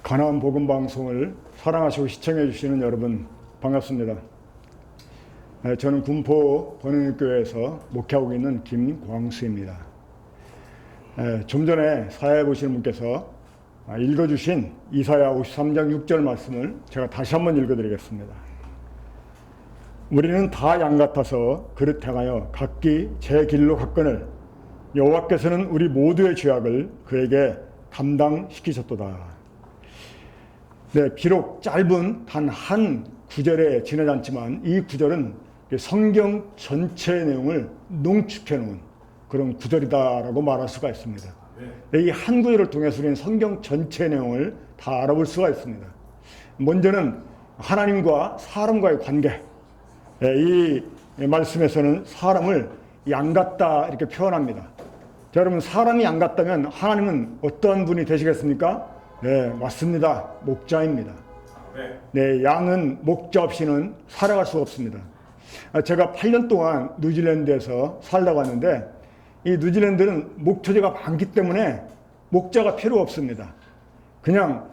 가나안 복음 방송을 사랑하시고 시청해 주시는 여러분 반갑습니다. 저는 군포 번영교회에서 목회하고 있는 김광수입니다. 좀 전에 사회 보시는 분께서 읽어주신 이사야 53장 6절 말씀을 제가 다시 한번 읽어드리겠습니다. 우리는 다 양 같아서 그릇 행하여 각기 제 길로 갔거늘 여호와께서는 우리 모두의 죄악을 그에게 감당시키셨도다. 네, 비록 짧은 단 한 구절에 지나지 않지만 이 구절은 성경 전체의 내용을 농축해 놓은 그런 구절이다라고 말할 수가 있습니다. 이 한 구절을 통해서 우리는 성경 전체의 내용을 다 알아볼 수가 있습니다. 먼저는 하나님과 사람과의 관계. 이 말씀에서는 사람을 양 같다 이렇게 표현합니다. 자, 여러분, 사람이 양 같다면 하나님은 어떠한 분이 되시겠습니까? 네, 맞습니다. 목자입니다. 네, 양은 목자 없이는 살아갈 수가 없습니다. 제가 8년 동안 뉴질랜드에서 살다 왔는데 이 뉴질랜드는 목초지가 많기 때문에 목자가 필요 없습니다. 그냥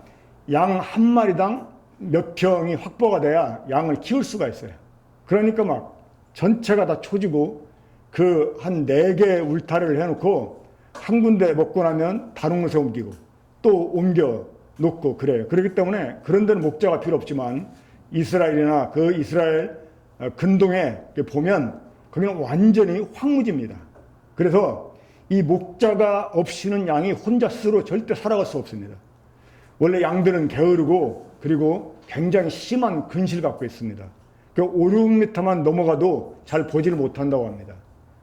양 한 마리당 몇 평이 확보가 돼야 양을 키울 수가 있어요. 그러니까 막 전체가 다 초지고 그 한 4개 울타리를 해놓고 한 군데 먹고 나면 다른 곳에 옮기고 또 옮겨 놓고 그래요. 그렇기 때문에 그런 데는 목자가 필요 없지만 이스라엘이나 그 이스라엘 근동에 보면 거기는 완전히 황무지입니다. 그래서 이 목자가 없이는 양이 혼자 스스로 절대 살아갈 수 없습니다. 원래 양들은 게으르고 그리고 굉장히 심한 근시를 갖고 있습니다. 5, 6m만 넘어가도 잘 보지를 못한다고 합니다.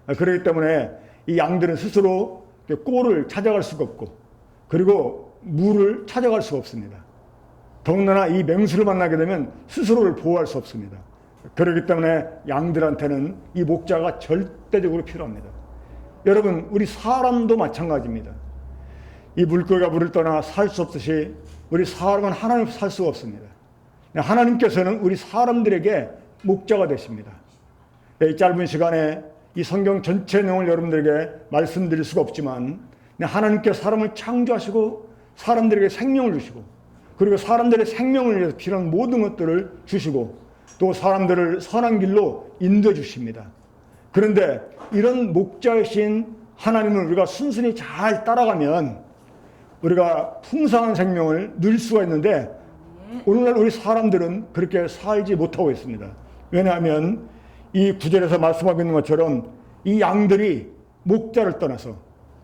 그렇기 때문에 이 양들은 스스로 꼴을 찾아갈 수가 없고 그리고 물을 찾아갈 수가 없습니다. 더군다나 이 맹수를 만나게 되면 스스로를 보호할 수 없습니다. 그렇기 때문에 양들한테는 이 목자가 절대적으로 필요합니다. 여러분, 우리 사람도 마찬가지입니다. 이 물고기가 물을 떠나 살 수 없듯이 우리 사람은 하나님 없이 살 수가 없습니다. 하나님께서는 우리 사람들에게 목자가 되십니다. 이 짧은 시간에 이 성경 전체 내용을 여러분들에게 말씀드릴 수가 없지만 하나님께서 사람을 창조하시고 사람들에게 생명을 주시고 그리고 사람들의 생명을 위해서 필요한 모든 것들을 주시고 또 사람들을 선한 길로 인도해 주십니다. 그런데 이런 목자이신 하나님을 우리가 순순히 잘 따라가면 우리가 풍성한 생명을 누릴 수가 있는데 오늘날 우리 사람들은 그렇게 살지 못하고 있습니다. 왜냐하면 이 구절에서 말씀하고 있는 것처럼 이 양들이 목자를 떠나서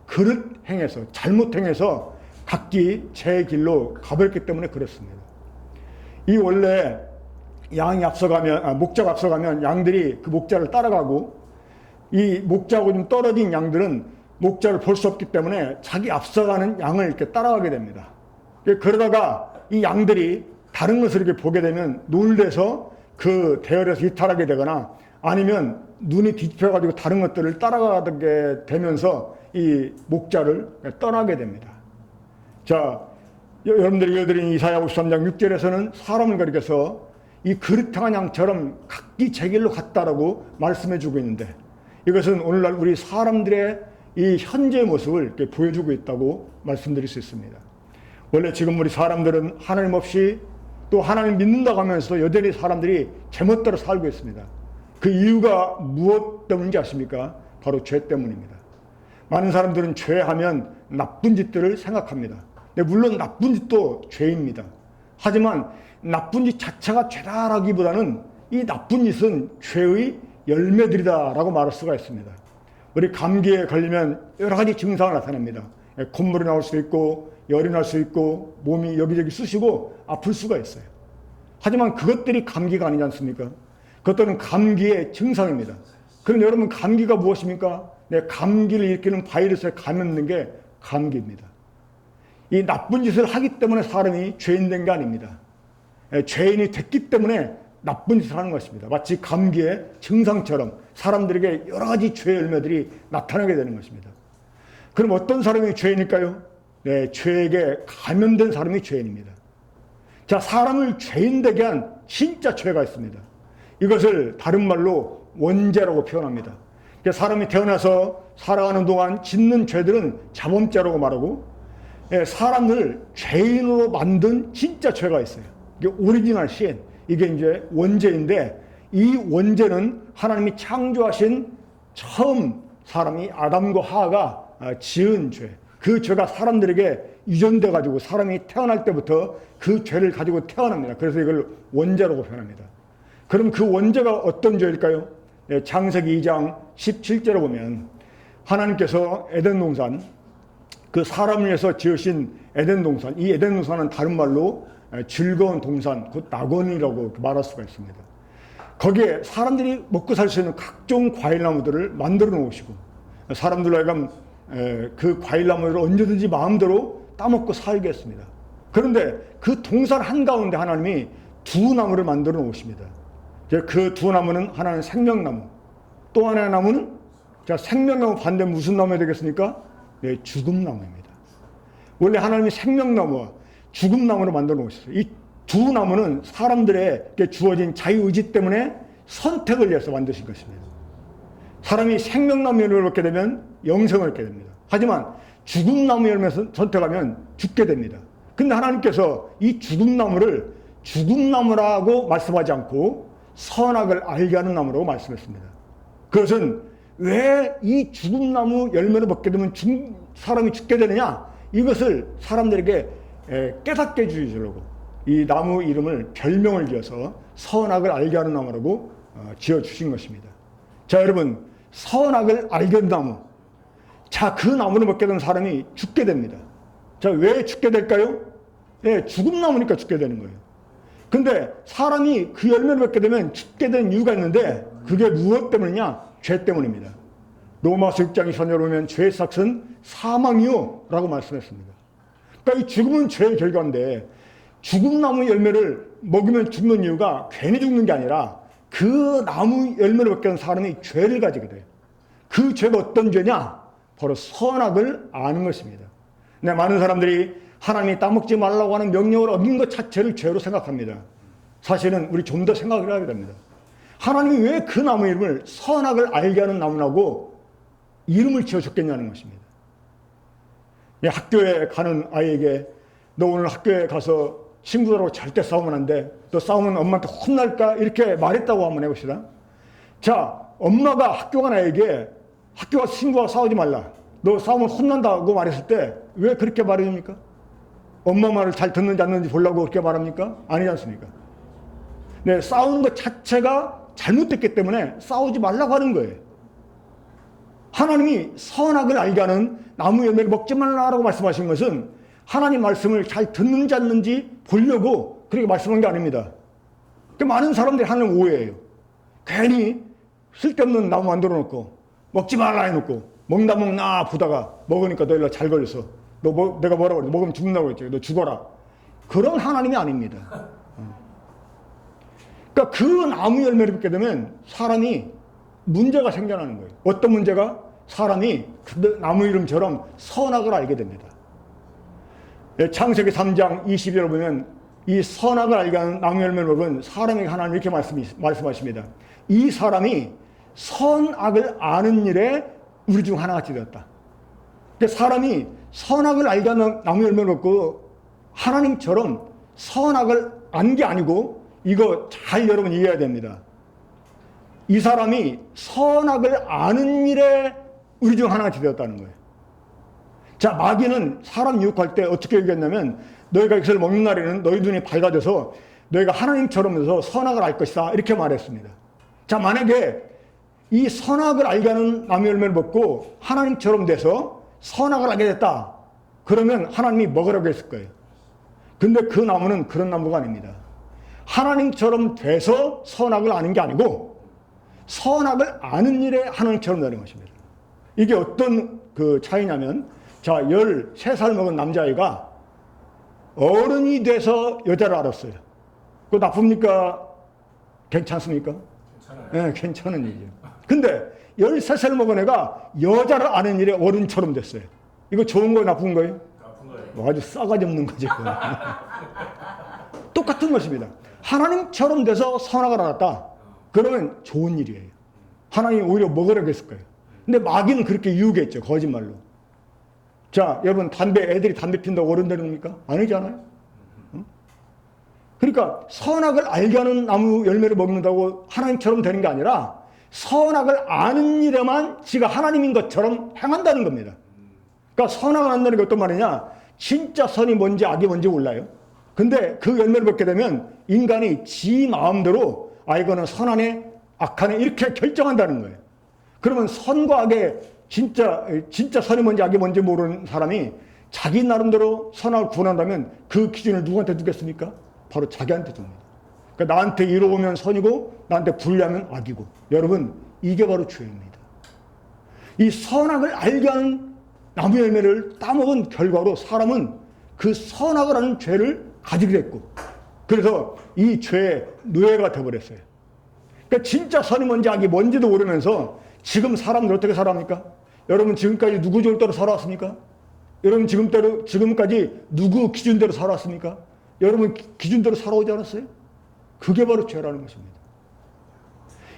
그릇 행해서 잘못 행해서 각기 제 길로 가버렸기 때문에 그렇습니다. 이 원래 양이 앞서가면 목자가 앞서가면 양들이 그 목자를 따라가고 이 목자하고 좀 떨어진 양들은 목자를 볼 수 없기 때문에 자기 앞서가는 양을 이렇게 따라가게 됩니다. 그러다가 이 양들이 다른 것을 이렇게 보게 되면 놀래서 그 대열에서 이탈하게 되거나 아니면 눈이 뒤집혀가지고 다른 것들을 따라가게 되면서 이 목자를 떠나게 됩니다. 자, 여러분들이 읽어드린 이사야 53장 6절에서는 사람을 가리켜서 이 그릇탕한 양처럼 각기 제 길로 갔다라고 말씀해주고 있는데 이것은 오늘날 우리 사람들의 이 현재의 모습을 이렇게 보여주고 있다고 말씀드릴 수 있습니다. 원래 지금 우리 사람들은 하나님 없이 또 하나님 믿는다고 하면서 여전히 사람들이 제멋대로 살고 있습니다. 그 이유가 무엇 때문인지 아십니까? 바로 죄 때문입니다. 많은 사람들은 죄하면 나쁜 짓들을 생각합니다. 물론 나쁜 짓도 죄입니다. 하지만 나쁜 짓 자체가 죄다라기보다는 이 나쁜 짓은 죄의 열매들이다라고 말할 수가 있습니다. 우리 감기에 걸리면 여러 가지 증상을 나타냅니다. 콧물이 나올 수 있고 열이 날 수 있고 몸이 여기저기 쑤시고 아플 수가 있어요. 하지만 그것들이 감기가 아니지 않습니까? 그것들은 감기의 증상입니다. 그럼 여러분, 감기가 무엇입니까? 감기를 일으키는 바이러스에 감염된 게 감기입니다. 이 나쁜 짓을 하기 때문에 사람이 죄인 된 게 아닙니다. 죄인이 됐기 때문에 나쁜 짓을 하는 것입니다. 마치 감기의 증상처럼 사람들에게 여러 가지 죄의 열매들이 나타나게 되는 것입니다. 그럼 어떤 사람이 죄인일까요? 네, 죄에게 감염된 사람이 죄인입니다. 자, 사람을 죄인 되게 한 진짜 죄가 있습니다. 이것을 다른 말로 원죄라고 표현합니다. 사람이 태어나서 살아가는 동안 짓는 죄들은 자범죄라고 말하고 사람을 죄인으로 만든 진짜 죄가 있어요. 이게 오리지널 신, 이게 이제 원죄인데, 이 원죄는 하나님이 창조하신 처음 사람이 아담과 하와가 지은 죄, 그 죄가 사람들에게 유전돼 가지고 사람이 태어날 때부터 그 죄를 가지고 태어납니다. 그래서 이걸 원죄라고 표현합니다. 그럼 그 원죄가 어떤 죄일까요? 창세기 2장 17절에 보면 하나님께서 에덴 동산, 그 사람을 위해서 지으신 에덴 동산, 이 에덴 동산은 다른 말로 즐거운 동산, 곧 낙원이라고 말할 수가 있습니다. 거기에 사람들이 먹고 살 수 있는 각종 과일나무들을 만들어 놓으시고, 사람들로 하여금 그 과일나무를 언제든지 마음대로 따먹고 살게 했습니다. 그런데 그 동산 한가운데 하나님이 두 나무를 만들어 놓으십니다. 그 두 나무는 하나는 생명나무, 또 하나의 나무는, 자, 생명나무 반대 무슨 나무가 되겠습니까? 네, 죽음나무입니다. 원래 하나님이 생명나무와 죽음나무로 만들어 놓으셨어요. 이 두 나무는 사람들에게 주어진 자유의지 때문에 선택을 해서 만드신 것입니다. 사람이 생명나무 열매를 먹게 되면 영생을 얻게 됩니다. 하지만 죽음나무 열매를 선택하면 죽게 됩니다. 근데 하나님께서 이 죽음나무를 죽음나무라고 말씀하지 않고 선악을 알게 하는 나무라고 말씀했습니다. 그것은 왜 이 죽음나무 열매를 먹게 되면 사람이 죽게 되느냐? 이것을 사람들에게 깨닫게 해주시려고 이 나무 이름을 별명을 지어서 선악을 알게 하는 나무라고 지어주신 것입니다. 자, 여러분, 선악을 알게 하는 나무. 자, 그 나무를 먹게 되면 사람이 죽게 됩니다. 자, 왜 죽게 될까요? 네, 죽음나무니까 죽게 되는 거예요. 근데 사람이 그 열매를 먹게 되면 죽게 되는 이유가 있는데, 그게 무엇 때문이냐? 죄 때문입니다. 로마서 6장 20절에 보면 죄의 삭은 사망이요 라고 말씀했습니다. 그러니까 이 죽음은 죄의 결과인데, 죽음나무 열매를 먹으면 죽는 이유가 괜히 죽는 게 아니라 그 나무 열매를 먹게 된 사람이 죄를 가지게 돼요. 그 죄가 어떤 죄냐? 바로 선악을 아는 것입니다. 네, 많은 사람들이 하나님이 따먹지 말라고 하는 명령을 어긴 것 자체를 죄로 생각합니다. 사실은 우리 좀 더 생각을 해야 됩니다. 하나님이 왜 그 나무 이름을 선악을 알게 하는 나무라고 이름을 지어줬겠냐는 것입니다. 학교에 가는 아이에게 너 오늘 학교에 가서 친구들하고 절대 싸우면 안 돼. 너 싸우면 엄마한테 혼날까? 이렇게 말했다고 한번 해봅시다. 자, 엄마가 학교 간 아이에게 학교 가서 친구와 싸우지 말라. 너 싸우면 혼난다고 말했을 때 왜 그렇게 말해줍니까? 엄마 말을 잘 듣는지 안 듣는지 보려고 그렇게 말합니까? 아니지 않습니까? 네, 싸우는 것 자체가 잘못됐기 때문에 싸우지 말라고 하는 거예요. 하나님이 선악을 알게 하는 나무 열매를 먹지 말라고 말씀하신 것은 하나님 말씀을 잘 듣는지 안 듣는지 보려고 그렇게 말씀한 게 아닙니다. 많은 사람들이 하는 오해예요. 괜히 쓸데없는 나무 만들어 놓고 먹지 말라 해놓고 먹나 보다가 먹으니까 너 일로 잘 걸렸어. 내가 뭐라고 그랬지? 먹으면 죽는다고 했지. 너 죽어라. 그런 하나님이 아닙니다. 그러니까 그 나무 열매를 먹게 되면 사람이 문제가 생겨나는 거예요. 어떤 문제가? 사람이 그 나무 이름처럼 선악을 알게 됩니다. 창세기 3장 20절을 보면 이 선악을 알게 하는 나무 열매를 먹은 사람에게 하나님 이렇게 말씀하십니다. 이 사람이 선악을 아는 일에 우리 중 하나같이 되었다. 그러니까 사람이 선악을 알게 하는 나무 열매를 먹고 하나님처럼 선악을 안 게 아니고, 이거 잘 여러분 이해해야 됩니다. 이 사람이 선악을 아는 일에 우리 중 하나같이 되었다는 거예요. 자, 마귀는 사람 유혹할 때 어떻게 얘기했냐면, 너희가 이것을 먹는 날에는 너희 눈이 밝아져서 너희가 하나님처럼 해서 선악을 알 것이다, 이렇게 말했습니다. 자, 만약에 이 선악을 알게 하는 나무 열매를 먹고 하나님처럼 돼서 선악을 알게 됐다, 그러면 하나님이 먹으라고 했을 거예요. 근데 그 나무는 그런 나무가 아닙니다. 하나님처럼 돼서 선악을 아는 게 아니고 선악을 아는 일에 하나님처럼 되는 것입니다. 이게 어떤 그 차이냐면, 자, 13살 먹은 남자아이가 어른이 돼서 여자를 알았어요. 그거 나쁩니까? 괜찮습니까? 괜찮아요. 네, 괜찮은 일이에요. 근데 13살 먹은 애가 여자를 아는 일에 어른처럼 됐어요. 이거 좋은 거예요, 나쁜 거예요? 나쁜 거예요. 아주 싸가지 없는 거지. 똑같은 것입니다. 하나님처럼 돼서 선악을 알았다, 그러면 좋은 일이에요. 하나님이 오히려 먹으라고 했을 거예요. 근데 마귀는 그렇게 유혹했죠, 거짓말로. 자, 여러분 애들이 담배 핀다고 어른되는 겁니까? 아니잖아요. 그러니까 선악을 알게 하는 나무 열매를 먹는다고 하나님처럼 되는 게 아니라 선악을 아는 일에만 지가 하나님인 것처럼 행한다는 겁니다. 그러니까 선악을 안다는 게 어떤 말이냐? 진짜 선이 뭔지 악이 뭔지 몰라요. 근데 그 열매를 먹게 되면 인간이 지 마음대로 이거는 선하네 악하네 이렇게 결정한다는 거예요. 그러면 선과 악의 진짜 선이 뭔지 악이 뭔지 모르는 사람이 자기 나름대로 선악을 구분한다면 그 기준을 누구한테 두겠습니까? 바로 자기한테 줍니다. 그러니까 나한테 이로우면 선이고 나한테 불리하면 악이고, 여러분 이게 바로 죄입니다. 이 선악을 알게 하는 나무 열매를 따먹은 결과로 사람은 그 선악을 하는 죄를 가지게 됐고, 그래서 이 죄의 노예가 되어버렸어요. 그러니까 진짜 선이 뭔지 악이 뭔지도 모르면서 지금 사람들 어떻게 살아갑니까? 여러분 지금까지 누구 절대로 살아왔습니까? 여러분 지금까지 누구 기준대로 살아왔습니까? 여러분 기준대로 살아오지 않았어요? 그게 바로 죄라는 것입니다.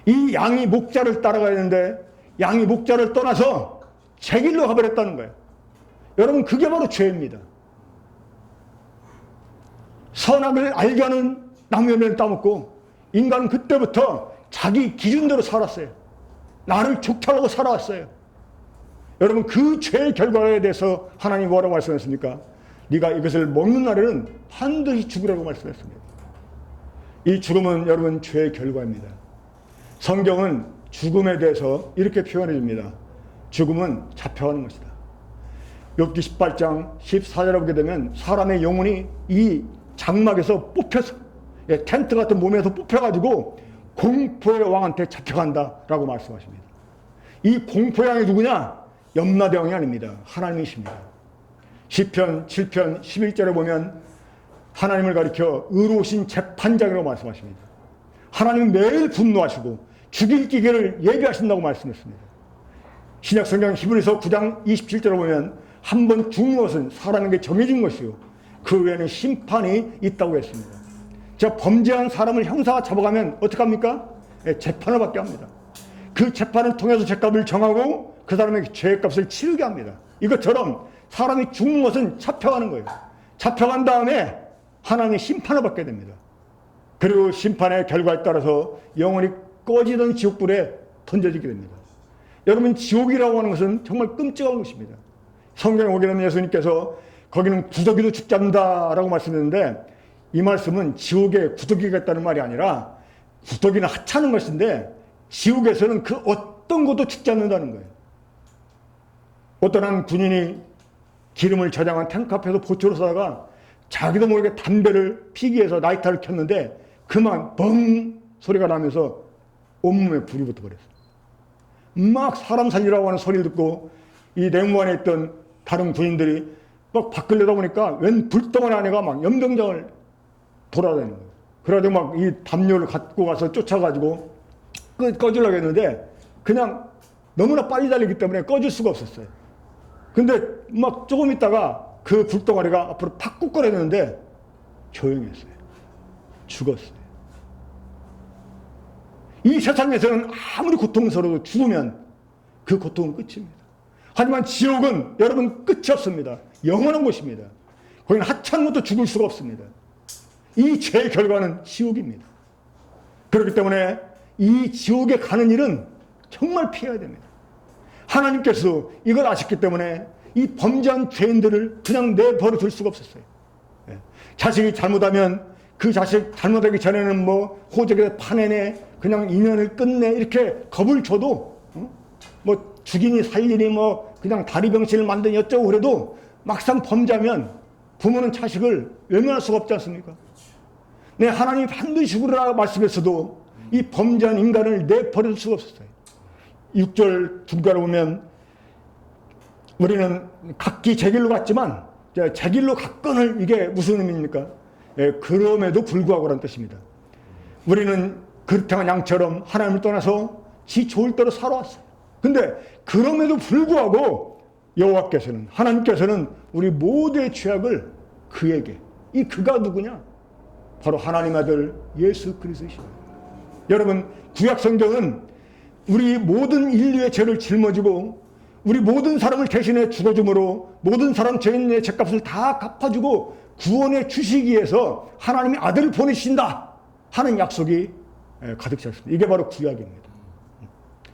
이 양이 목자를 따라가야 되는데 양이 목자를 떠나서 제 길로 가버렸다는 거예요. 여러분 그게 바로 죄입니다. 선악을 알게 하는 나무 열매를 따먹고 인간은 그때부터 자기 기준대로 살았어요. 나를 좋다고 살아왔어요. 여러분 그 죄의 결과에 대해서 하나님이 뭐라고 말씀했습니까? 네가 이것을 먹는 날에는 반드시 죽으라고 말씀했습니다. 이 죽음은 여러분 죄의 결과입니다. 성경은 죽음에 대해서 이렇게 표현해 줍니다. 죽음은 잡혀가는 것이다. 욥기 18장 14절에 보게 되면 사람의 영혼이 이 장막에서 뽑혀서 텐트 같은 몸에서 뽑혀가지고 공포의 왕한테 잡혀간다라고 말씀하십니다. 이 공포의 왕이 누구냐? 염라대 왕이 아닙니다. 하나님이십니다. 시편 7편 11절에 보면 하나님을 가리켜 의로우신 재판장이라고 말씀하십니다. 하나님은 매일 분노하시고 죽일 기계를 예비하신다고 말씀했습니다. 신약성경 히브리서 9장 27절에 보면 한 번 죽는 것은 사람에게 정해진 것이요 그 외에는 심판이 있다고 했습니다. 자, 범죄한 사람을 형사가 잡아가면 어떡합니까? 재판을 받게 합니다. 그 재판을 통해서 죄값을 정하고 그 사람에게 죄값을 치르게 합니다. 이것처럼 사람이 죽는 것은 잡혀가는 거예요. 잡혀간 다음에 하나님의 심판을 받게 됩니다. 그리고 심판의 결과에 따라서 영원히 꺼지던 지옥불에 던져지게 됩니다. 여러분 지옥이라고 하는 것은 정말 끔찍한 것입니다. 성경에 오게 되면 예수님께서 거기는 구더기도 죽지 않는다라고 말씀했는데 이 말씀은 지옥에 구더기가 있다는 말이 아니라 구더기는 하찮은 것인데 지옥에서는 그 어떤 것도 죽지 않는다는 거예요. 어떤 한 군인이 기름을 저장한 탱크 앞에서 보초로 서다가 자기도 모르게 담배를 피기 위해서 라이터를 켰는데 그만 뻥 소리가 나면서 온몸에 불이 붙어버렸어요. 막 사람 살리라고 하는 소리를 듣고 이 내무관에 있던 다른 군인들이 막 밖을 내다보니까 웬 불덩어리 안에가 막 연병장을 돌아다니는 거예요. 그래가지고 막 이 담요를 갖고 가서 쫓아가지고 꺼주려고 했는데 그냥 너무나 빨리 달리기 때문에 꺼줄 수가 없었어요. 근데 막 조금 있다가 그 불덩어리가 앞으로 팍 꾹거렸는데 조용했어요. 죽었어요. 이 세상에서는 아무리 고통스러워도 죽으면 그 고통은 끝입니다. 하지만 지옥은 여러분 끝이 없습니다. 영원한 곳입니다. 거기는 하찮은 것도 죽을 수가 없습니다. 이 죄의 결과는 지옥입니다. 그렇기 때문에 이 지옥에 가는 일은 정말 피해야 됩니다. 하나님께서 이걸 아셨기 때문에 이 범죄한 죄인들을 그냥 내버려 둘 수가 없었어요. 자식이 잘못하면 그 자식 잘못하기 전에는 뭐 호적에 파내네 그냥 인연을 끝내 이렇게 겁을 줘도 뭐 죽이니 살리니 뭐 그냥 다리병신을 만드니 어쩌고 그래도 막상 범죄하면 부모는 자식을 외면할 수가 없지 않습니까? 네, 하나님이 반드시 죽으라 말씀했어도 이 범죄한 인간을 내버릴 수가 없었어요. 6절 중간에 보면 우리는 각기 제 길로 갔지만 제 길로 갔거늘 이게 무슨 의미입니까? 그럼에도 불구하고라는 뜻입니다. 우리는 그릇한 양처럼 하나님을 떠나서 지 좋을 대로 살아왔어요. 근데 그럼에도 불구하고 여호와께서는 하나님께서는 우리 모두의 죄악을 그에게 이 그가 누구냐? 바로 하나님의 아들 예수 그리스도이십니다. 여러분 구약 성경은 우리 모든 인류의 죄를 짊어지고 우리 모든 사람을 대신해 죽어줌으로 모든 사람 죄인의 죄값을 다 갚아주고 구원해 주시기 위해서 하나님이 아들을 보내신다 하는 약속이 가득 차 있습니다. 이게 바로 구약입니다.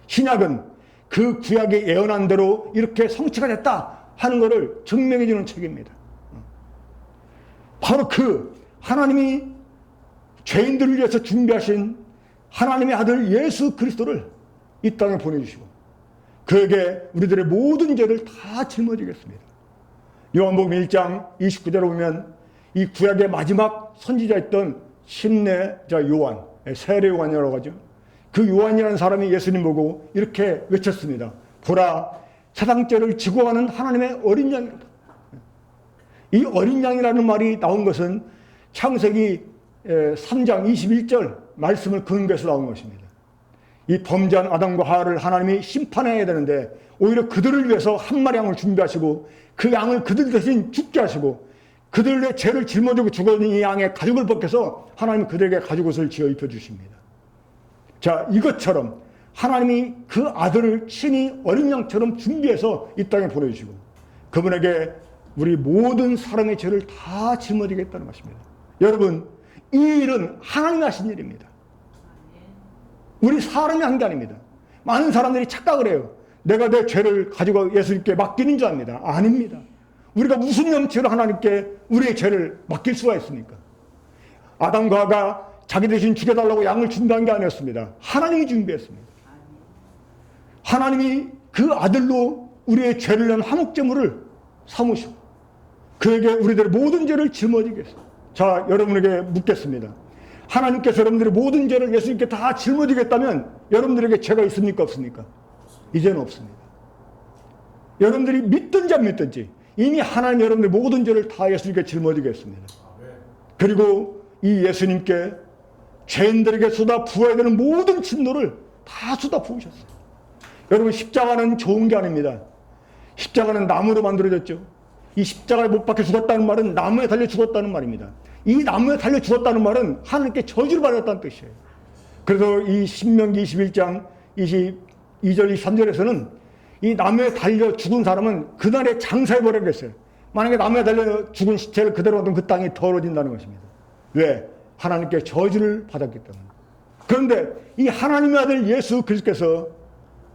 신약은 그 구약에 예언한 대로 이렇게 성취가 됐다 하는 것을 증명해 주는 책입니다. 바로 그 하나님이 죄인들을 위해서 준비하신 하나님의 아들 예수 그리스도를 이 땅에 보내주시고 그에게 우리들의 모든 죄를 다 짊어지겠습니다. 요한복음 1장 29절에 보면 이 구약의 마지막 선지자였던 신내자 요한, 세례 요한이라고 하죠. 그 요한이라는 사람이 예수님 보고 이렇게 외쳤습니다. 보라, 세상 죄를 지고 가는 하나님의 어린 양이다. 이 어린 양이라는 말이 나온 것은 창세기 3장 21절 말씀을 근거해서 나온 것입니다. 이 범죄한 아담과 하와를 하나님이 심판해야 되는데 오히려 그들을 위해서 한 마리 양을 준비하시고 그 양을 그들 대신 죽게 하시고 그들의 죄를 짊어지고 죽어진 이 양의 가죽을 벗겨서 하나님이 그들에게 가죽옷을 지어 입혀주십니다. 자, 이것처럼 하나님이 그 아들을 친히 어린 양처럼 준비해서 이 땅에 보내주시고 그분에게 우리 모든 사람의 죄를 다 짊어지겠다는 것입니다. 여러분, 이 일은 하나님이 하신 일입니다. 우리 사람이 한 게 아닙니다. 많은 사람들이 착각을 해요. 내가 내 죄를 가지고 예수님께 맡기는 줄 압니다. 아닙니다. 우리가 무슨 염치로 하나님께 우리의 죄를 맡길 수가 있습니까? 아담과 하와가 자기 대신 죽여달라고 양을 준비한 게 아니었습니다. 하나님이 준비했습니다. 하나님이 그 아들로 우리의 죄를 낸 화목제물을 삼으시고 그에게 우리들의 모든 죄를 짊어지게 했습니다. 자, 여러분에게 묻겠습니다. 하나님께서 여러분들의 모든 죄를 예수님께 다 짊어지겠다면 여러분들에게 죄가 있습니까? 없습니까? 이제는 없습니다. 여러분들이 믿든지 안 믿든지 이미 하나님 여러분들의 모든 죄를 다 예수님께 짊어지겠습니다. 그리고 이 예수님께 죄인들에게 쏟아 부어야 되는 모든 진노를 다 쏟아 부으셨어요. 여러분, 십자가는 좋은 게 아닙니다. 십자가는 나무로 만들어졌죠. 이 십자가에 못 박혀 죽었다는 말은 나무에 달려 죽었다는 말입니다. 이 나무에 달려 죽었다는 말은 하나님께 저주를 받았다는 뜻이에요. 그래서 이 신명기 21장 22절 23절에서는 이 나무에 달려 죽은 사람은 그날에 장사해버려야 했어요. 만약에 나무에 달려 죽은 시체를 그대로 놔두면 그 땅이 더러워진다는 것입니다. 왜? 하나님께 저주를 받았기 때문에. 그런데 이 하나님의 아들 예수 그리스도께서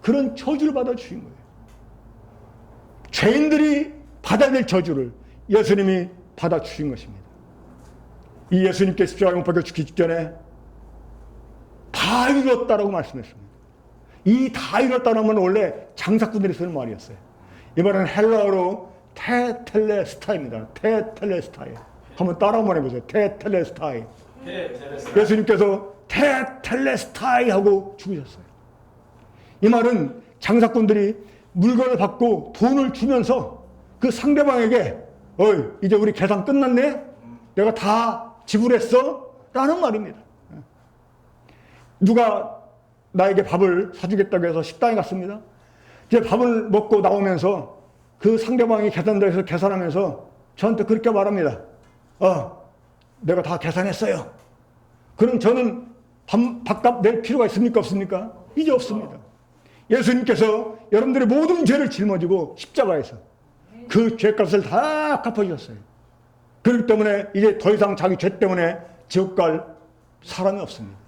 그런 저주를 받아주신 거예요. 죄인들이 받아야 될 저주를 예수님이 받아주신 것입니다. 이 예수님께 십자가에 못 박혀 죽기 직전에 다 이뤘다라고 말씀했습니다. 이 다 이뤘다는 말은 원래 장사꾼들이 쓰는 말이었어요. 이 말은 헬라어로 테텔레스타입니다. 테텔레스타이. 한번 따라 한번 해보세요. 테텔레스타이. 예수님께서 테텔레스타이 하고 죽으셨어요. 이 말은 장사꾼들이 물건을 받고 돈을 주면서 그 상대방에게 어이, 이제 우리 계산 끝났네? 내가 다 지불했어? 라는 말입니다. 누가 나에게 밥을 사주겠다고 해서 식당에 갔습니다. 이제 밥을 먹고 나오면서 그 상대방이 계산대에서 계산하면서 저한테 그렇게 말합니다. 내가 다 계산했어요. 그럼 저는 밥값 낼 필요가 있습니까? 없습니까? 이제 없습니다. 예수님께서 여러분들의 모든 죄를 짊어지고 십자가에서 그 죄값을 다 갚아주셨어요. 그렇기 때문에 이제 더 이상 자기 죄 때문에 지옥 갈 사람이 없습니다.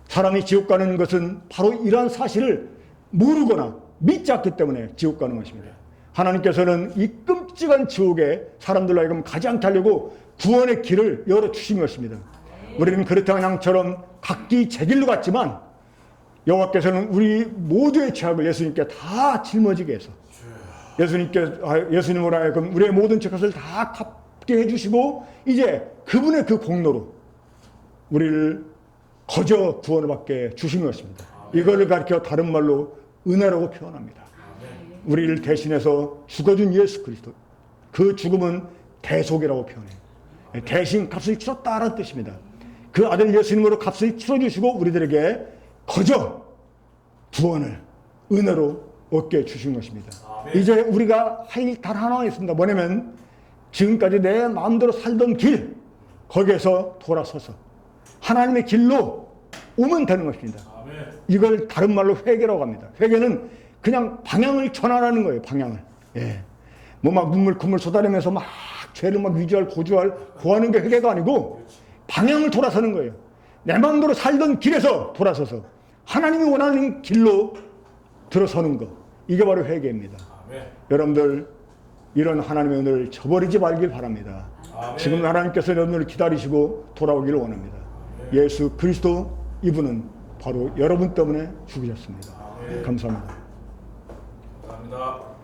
사람이 지옥 가는 것은 바로 이러한 사실을 모르거나 믿지 않기 때문에 지옥 가는 것입니다. 하나님께서는 이 끔찍한 지옥에 사람들로 하여금 가지 않게 하려고 구원의 길을 열어주신 것입니다. 우리는 그렇다는 양처럼 각기 제 길로 갔지만 여호와께서는 우리 모두의 죄악을 예수님께 다 짊어지게 해서 예수님으로 하여금 우리의 모든 죄값을 다 갚게 해주시고 이제 그분의 그 공로로 우리를 거저 구원을 받게 주신 것입니다. 이거를 가리켜 다른 말로 은혜라고 표현합니다. 우리를 대신해서 죽어준 예수 그리스도, 그 죽음은 대속이라고 표현해요. 대신 값을 치렀다라는 뜻입니다. 그 아들 예수님으로 값을 치러주시고 우리들에게 거저 구원을 은혜로 얻게 주신 것입니다. 이제 우리가 할 일 단 하나 있습니다. 뭐냐면 지금까지 내 마음대로 살던 길, 거기에서 돌아서서 하나님의 길로 오면 되는 것입니다. 이걸 다른 말로 회개라고 합니다. 회개는 그냥 방향을 전환하는 거예요. 방향을. 예. 뭐 막 눈물 콧물 쏟아내면서 막 죄를 막 위조할 고하는 게 회개가 아니고 방향을 돌아서는 거예요. 내 마음대로 살던 길에서 돌아서서 하나님이 원하는 길로 들어서는 거. 이게 바로 회개입니다. 아멘. 여러분들 이런 하나님의 은혜를 저버리지 말길 바랍니다. 아멘. 지금 하나님께서 여러분을 기다리시고 돌아오기를 원합니다. 아멘. 예수 그리스도 이분은 바로 여러분 때문에 죽으셨습니다. 아멘. 감사합니다. 감사합니다.